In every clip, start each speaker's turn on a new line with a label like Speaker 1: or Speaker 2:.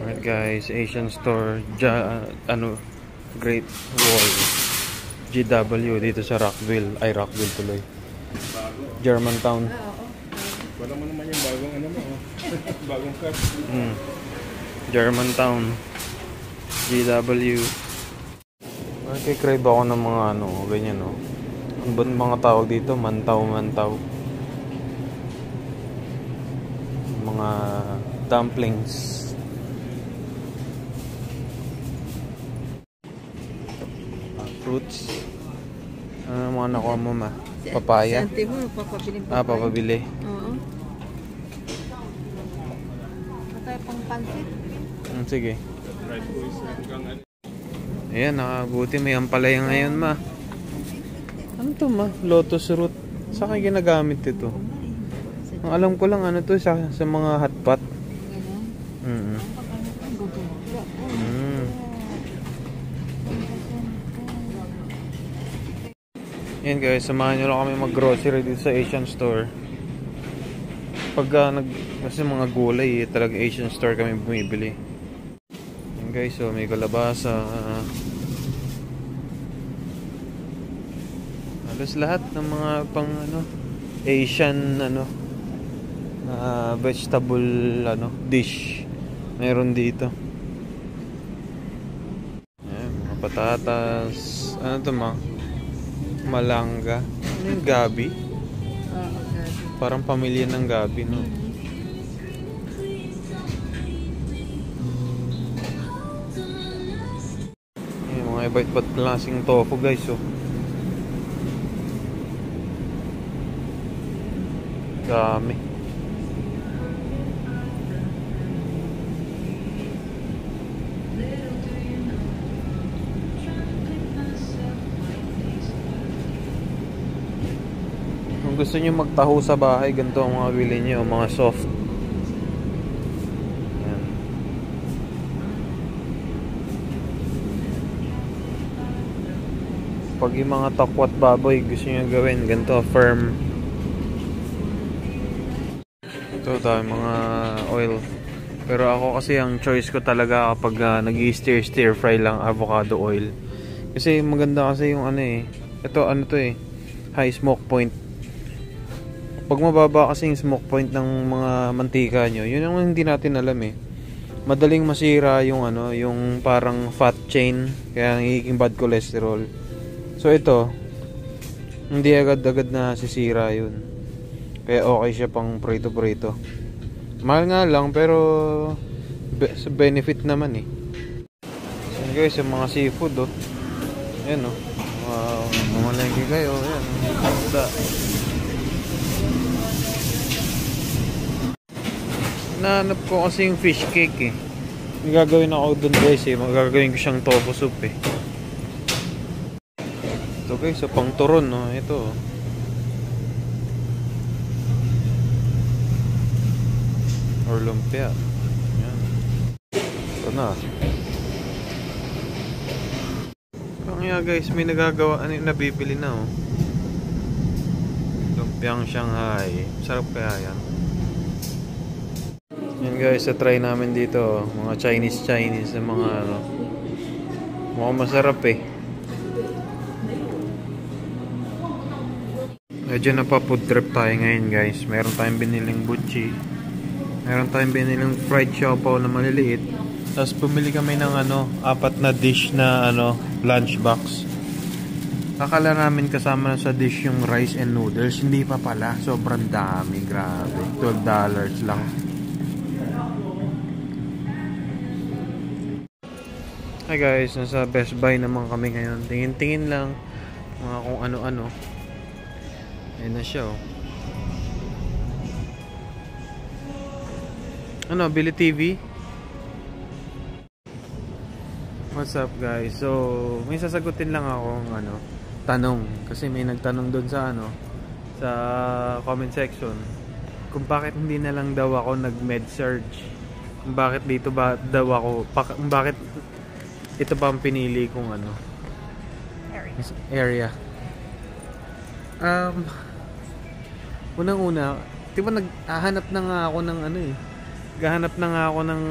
Speaker 1: Alright guys, Asian store, Great Wall, GW dito sa Rockville, Rockville tuloy. Germantown.
Speaker 2: Wala mo naman yung bagong ano mo, bagong car.
Speaker 1: Germantown, GW. Okay, crave ako ng mga ganyan Ano ba mga tawag dito? Mantaw. Mga dumplings. Fruits. Ano mga nakuha mo ma? Papaya?
Speaker 3: Sante mo, papabiling papaya.
Speaker 1: Papabili.
Speaker 3: Oo. Patay pang pansit.
Speaker 1: Sige. Ayan, nakabuti may ampalaya ngayon ma. Ano to ma? Lotus root. Saan kayo ginagamit ito? Ang alam ko lang to sa mga hotpot. Yan guys, samahan nyo lang kami mag-grocery dito sa Asian store. Kasi mga gulay talaga Asian store kami bumibili. Yan guys, so may kalabasa. Halos lahat ng mga pang Asian vegetable dish meron dito. Yan, mga patatas. Ano to ma? Malangga. Ano yung gabi?
Speaker 3: gabi.
Speaker 1: Parang pamilya ng gabi, no? Yung mga iba't klaseng tofu, guys, dami. Kung gusto nyo magtaho sa bahay, ganito ang mga bili nyo, mga soft. Yan. Pag yung mga takwat baboy gusto nyo gawin, ganito, firm. Ito tayo mga oil. Pero ako kasi ang choice ko talaga kapag nag-i-stir fry lang, avocado oil. Kasi maganda kasi yung ito high smoke point. Pag mababa kasi yung smoke point ng mga mantika nyo, yun ang hindi natin alam madaling masira yung yung parang fat chain, kaya nagiging bad cholesterol. So ito, hindi agad-agad na sisira yun. Kaya okay siya pang prito-prito. Mahal nga lang pero benefit naman So guys, yung mga seafood ayan wow, mamalengke kayo, ayan isda. Nahanap ko kasi yung fish cake May gagawin ako dun guys magagawin ko siyang tofu soup Ito guys, so pang turon ito or lumpia. Yan. Ito na. Kaya guys, may nagagawa nabibili na lumpiang Shanghai. Sarap kaya yan. Yan guys, try namin dito mga Chinese na mga mukhang masarap Medyo napafood trip tayo ngayon guys. Meron tayong biniling butchi, meron tayong biniling fried siopaw na maliliit, tapos pumili kami ng 4 na dish na lunch box. Akala namin kasama na sa dish yung rice and noodles, hindi pa pala, sobrang dami, grabe. $12 lang. Hi guys, nasa Best Buy naman kami ngayon. Tingin-tingin lang mga kung ano-ano. Ayun na siya Bili TV? What's up guys? So, may sasagutin lang ako ng tanong. Kasi may nagtanong doon sa sa comment section kung bakit hindi na lang daw ako nag-med-surg. Kung bakit dito ba daw ako, bakit ito ba ang pinili kong area. Unang-una, di ba naghahanap na nga ako ng gahanap na nga ako ng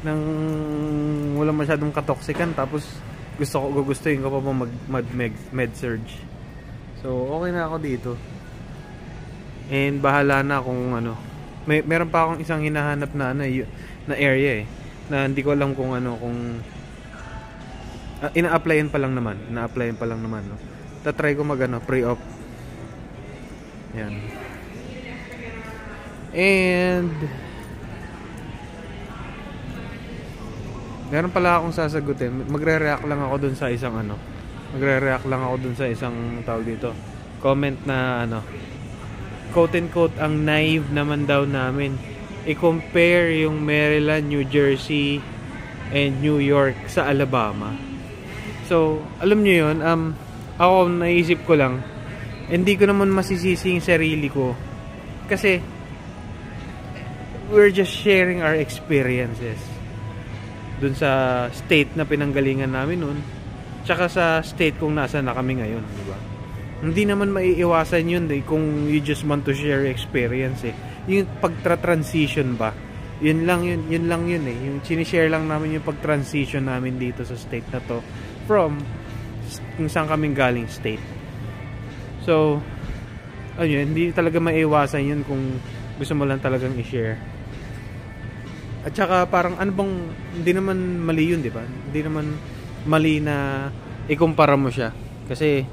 Speaker 1: nang wala masyadong katoksikan, tapos gugustuhin ko pa med surge. So okay na ako dito. And bahala na kung ano. Meron pa akong isang hinahanap na na area na hindi ko alam kung kung ina-applyan pa lang naman. No. Tatry ko pre-op. Yan. And meron pala akong sasagutin. Magre-react lang ako dun sa isang tawag dito. Comment na quote and quote, ang naive naman daw namin. I-compare yung Maryland, New Jersey, and New York sa Alabama. So, alam nyo yun, ako naisip ko lang, hindi ko naman masisisi yung sarili ko. Kasi, we're just sharing our experiences dun sa state na pinanggalingan namin nun, tsaka sa state kung nasaan na kami ngayon, di ba? Hindi naman maiiwasan yun kung you just want to share experience yung pagtra-transition ba, yun lang yun yung sinishare lang namin yung pag-transition namin dito sa state na to from kung saan kaming galing state. So hindi talaga maiiwasan yun kung gusto mo lang talagang i-share. At saka parang hindi naman mali yun, di ba? Hindi naman mali na ikumpara mo siya, kasi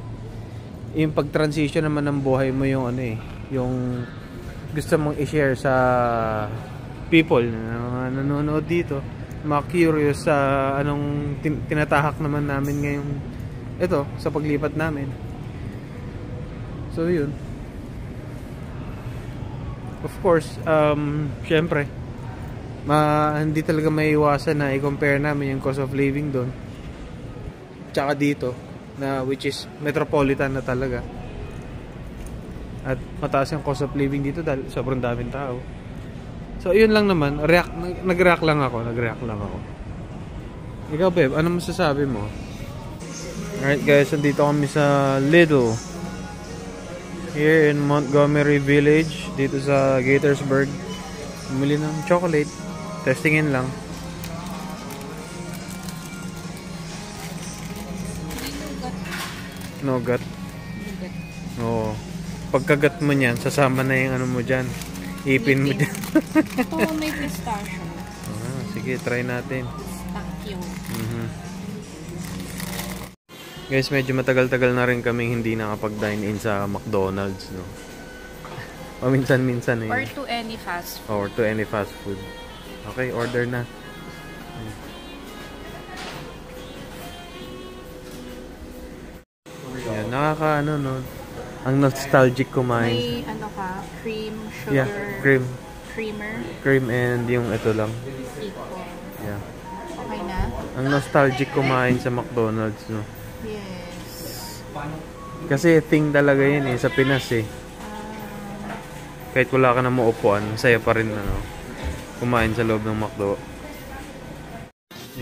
Speaker 1: yung pag-transition naman ng buhay mo yung yung gusto mong i-share sa people na nanonood dito, mga curious sa anong tinatahak naman namin ngayong sa paglipat namin. So yun, of course, syempre hindi talaga maiiwasan na i-compare namin yung cost of living doon tsaka dito, na which is metropolitan na talaga, at mataas yung cost of living dito dahil sobrang daming tao. So yun lang naman, nag-react lang ako. Ikaw, Beb, ano masasabi mo? Alright guys, nandito kami sa Lidl here in Montgomery Village, dito sa Gaithersburg. Bumili ng chocolate, testingin lang. Nougat. Oo. Pagkagat mo niyan, sasama na yung mo dyan. Ipin mo dyan.
Speaker 3: Ito may pistachio.
Speaker 1: Sige, try natin.
Speaker 3: Pistachio.
Speaker 1: Guys, medyo matagal-tagal na rin kami hindi nakapag-dine in sa McDonald's, no? Paminsan-minsan
Speaker 3: Or to any fast food.
Speaker 1: Or to any fast food. Okay, order na. Nakaka no. Ang nostalgic kumain.
Speaker 3: May cream, sugar.
Speaker 1: Yeah, cream.
Speaker 3: Creamer.
Speaker 1: And yung ito lang.
Speaker 3: Equal.
Speaker 1: Yeah.
Speaker 3: Okay na?
Speaker 1: Ang nostalgic kumain sa McDonald's, no.
Speaker 3: Yes.
Speaker 1: Kasi thing talaga yun sa Pinas kahit wala ka na maupuan, saya pa rin kumain sa loob ng McDo.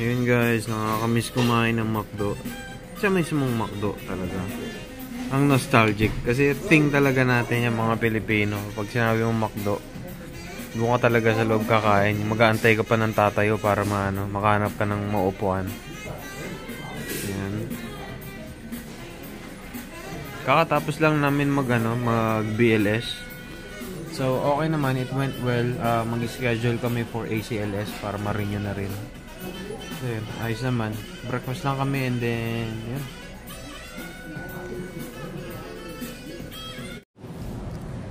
Speaker 1: Ayun guys, nakakamiss kumain ng McDo. Sa mismong McDo talaga. Ang nostalgic. Kasi thing talaga natin yung mga Pilipino. Pag sinabi mong McDo, doon ka talaga sa loob kakain. Mag-aantay ka pa ng tatayo para makahanap ka ng maupuan. Yan. Kakatapos lang namin mag BLS. So okay naman, it went well. Mag-schedule kami for ACLS para ma-renew na rin. So yun, ayos naman. Breakfast lang kami and then yun.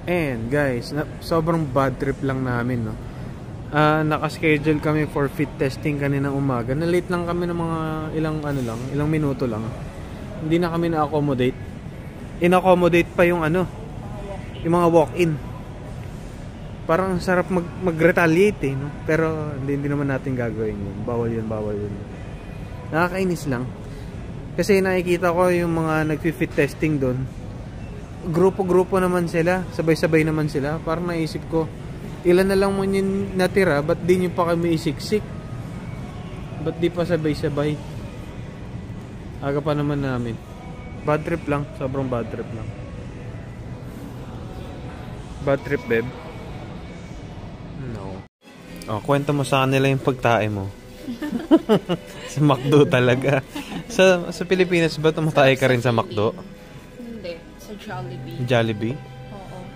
Speaker 1: And guys, sobrang bad trip lang namin, no. Naka-schedule kami for fit testing kaninang umaga. Na-late lang kami ng mga ilang minuto lang. Hindi na kami na-accommodate. In-accommodate pa yung yung mga walk-in. Parang sarap mag-retaliate no? Pero hindi naman natin gagawin yun. Bawal yun. Nakakainis lang. Kasi nakikita ko yung mga nag-fit testing doon. Grupo-grupo naman sila. Sabay-sabay naman sila. Parang naisip ko, ilan na lang mo yung natira, ba't di nyo pa kami isiksik? Ba't di pa sabay-sabay? Aga pa naman namin. Bad trip lang. Sobrang bad trip lang. Bad trip, Beb. No. Kwento mo sa kanila yung pagtae mo. Sa McDo talaga. Sa Pilipinas ba tumatay ka rin sa McDo?
Speaker 3: Hindi. Sa Jollibee.
Speaker 1: Jollibee?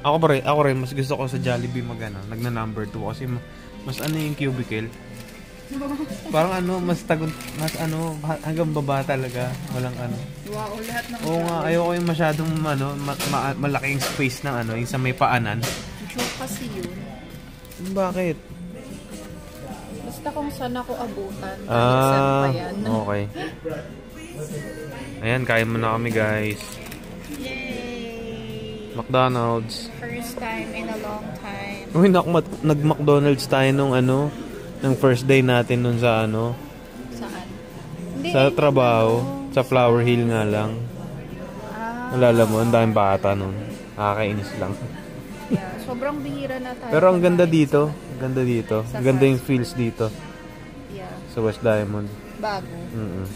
Speaker 3: Oo.
Speaker 1: Ako rin, mas gusto ko sa Jollibee nagna number 2 kasi mas ano yung cubicle. Parang mas hanggang baba talaga. Walang ano.
Speaker 3: Wow, lahat ng
Speaker 1: Oo nga, ayoko yung masyadong malaking space ng yung sa may paanan.
Speaker 3: joke kasi yun.
Speaker 1: Bakit?
Speaker 3: Basta kung saan ako abutan. Saan pa yan.
Speaker 1: Okay. Ayan, kain mo na kami guys.
Speaker 3: Yay!
Speaker 1: McDonald's.
Speaker 3: First time in a long time.
Speaker 1: Uy, nag-McDonald's tayo nung ng first day natin nun sa
Speaker 3: Saan? Hindi,
Speaker 1: sa trabaho. Sa Flower Hill nga lang. Alala mo, ang daming bata nun. Nakakainis lang.
Speaker 3: Yeah, sobrang bihira na tayo.
Speaker 1: Pero ang ganda dito. Ang ganda dito. Ang ganda yung feels dito.
Speaker 3: Yeah.
Speaker 1: Sa West Diamond.
Speaker 3: Bago.
Speaker 1: Mm-mm.